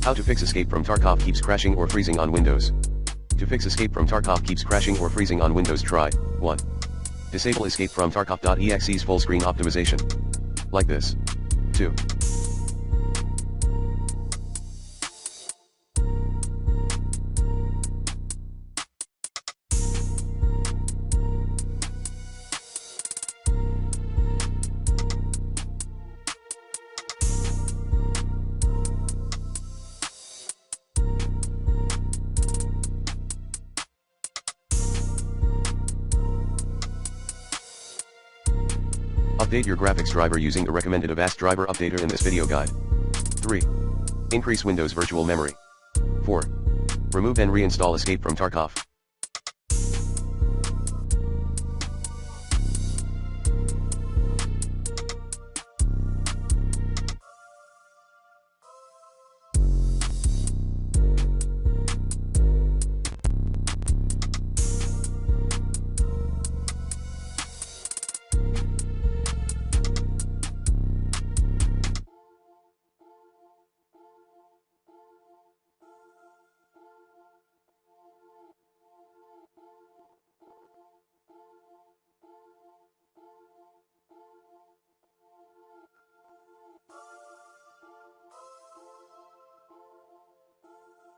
How to fix escape from Tarkov keeps crashing or freezing on Windows. To fix escape from Tarkov keeps crashing or freezing on Windows, try 1. Disable escape from Tarkov.exe's full screen optimization. Like this. 2. Update your graphics driver using the recommended Avast driver updater in this video guide. 3. Increase Windows virtual memory. 4. Remove and reinstall escape from Tarkov.